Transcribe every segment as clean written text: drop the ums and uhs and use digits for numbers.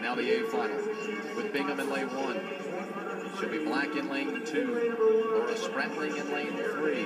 And now the A final with Bingham in lane 1. She'll be Black in lane 2. Laura Spratling in lane 3.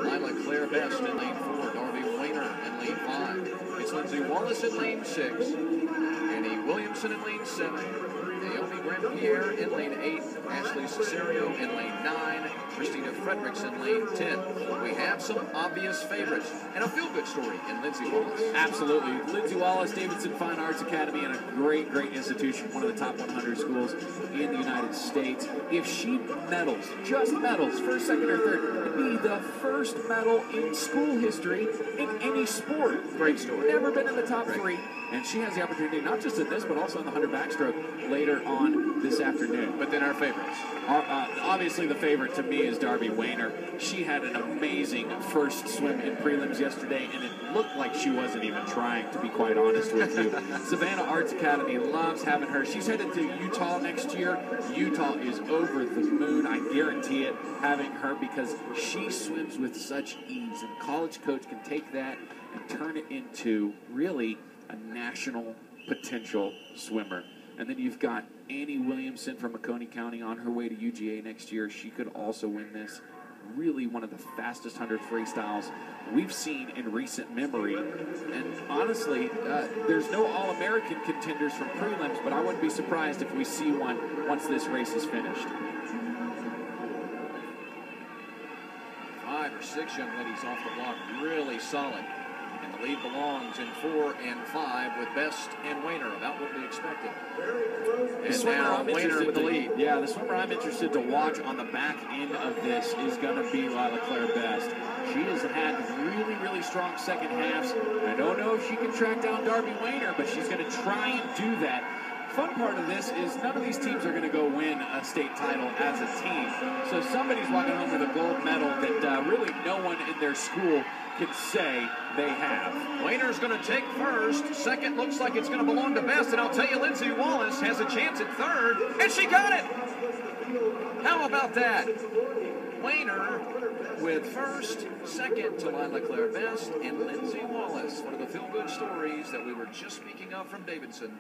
Lila Claire Best in lane 4. Darby Weiner in lane 5. It's Lindsay Wallace in lane 6. Annie Williamson in lane 7. Naomi Grandpierre in lane 8. Ashley Cesario in lane 9. Christina Fredericks in lane 10. We have some obvious favorites and a feel-good story in Lindsay Wallace. Absolutely. Lindsay Wallace, Davidson Fine Arts Academy, and a great, great institution, one of the top 100 schools in the United States. If she medals, just medals, first, second, or third, it'd be the first medal in school history in any sport. Great story. Never been in the top 3. And she has the opportunity, not just in this, but also in the 100 backstroke later on this afternoon. But then our favorites. Obviously, the favorite to me is Darby Weiner. She had an amazing first swim in prelims yesterday, and it looked like she wasn't even trying, to be quite honest with you. Savannah Arts Academy loves having her. She's headed to Utah next year. Utah is over the moon, I guarantee it, having her, because she swims with such ease. And a college coach can take that and turn it into really a national potential swimmer. And then you've got Annie Williamson from Macomb County on her way to UGA next year. She could also win this. Really one of the fastest 100 freestyles we've seen in recent memory. And honestly, there's no All-American contenders from prelims, but I wouldn't be surprised if we see one once this race is finished. 5 or 6 young ladies off the block, really solid. And the lead belongs in 4 and 5 with Best and Weiner, about what we expected. And now Weiner with the lead. Yeah, the swimmer I'm interested to watch on the back end of this is going to be Lila Claire Best. She has had really, really strong second halves. I don't know if she can track down Darby Weiner, but she's going to try and do that. Fun part of this is none of these teams are going to go win a state title as a team. So somebody's walking home with a gold medal that really no one in their school can say they have. Weiner's going to take first. Second looks like it's going to belong to Best. And I'll tell you, Lindsay Wallace has a chance at third. And she got it! How about that? Weiner with first, second to Lila Claire Best, and Lindsay Wallace, one of the feel-good stories that we were just speaking of from Davidson.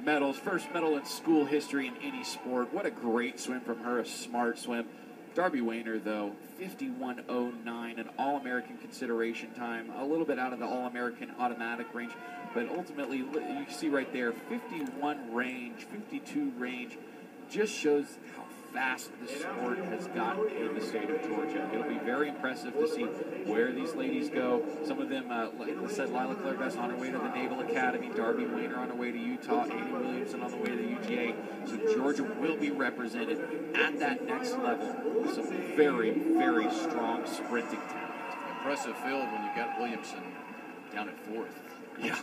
Medals. First medal in school history in any sport. What a great swim from her, a smart swim. Darby Weiner, though, 51.09, an All-American consideration time, a little bit out of the All-American automatic range, but ultimately, you can see right there, 51 range, 52 range, just shows how fast this sport has gotten in the state of Georgia. It'll be very impressive to see where these ladies go. Some of them, like I said, Lila Claire Best on her way to the Naval Academy, Darby Weiner on her way to Utah, Annie Williamson on the way to the UGA. So Georgia will be represented at that next level with some very, very strong sprinting talent. Impressive field when you got Williamson down at 4th. Yeah.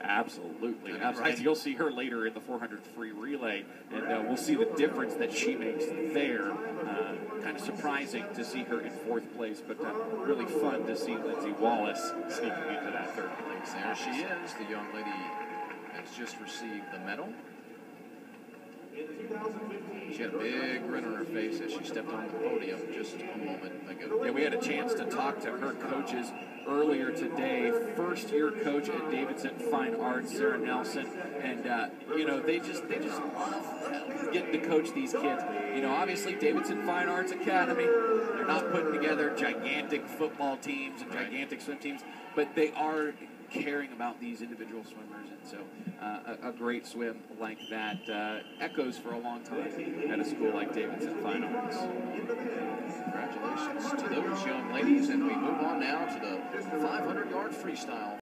Absolutely. Right. And you'll see her later in the 400 free relay, and we'll see the difference that she makes there. Kind of surprising to see her in 4th place, but really fun to see Lindsay Wallace sneaking into that 3rd place. There she is, the young lady that's just received the medal. She had a big grin on her face as she stepped on the podium just a moment ago. Yeah, we had a chance to talk to her coaches earlier today. First-year coach at Davidson Fine Arts, Sarah Nelson, and you know, they just love getting to coach these kids. You know, obviously Davidson Fine Arts Academy, they're not putting together gigantic football teams and gigantic swim teams, but they are caring about these individual swimmers, and so a great swim like that echoes for a long time at a school like Davidson Fine Arts. Congratulations to those young ladies, and we move on now to the 500-yard freestyle.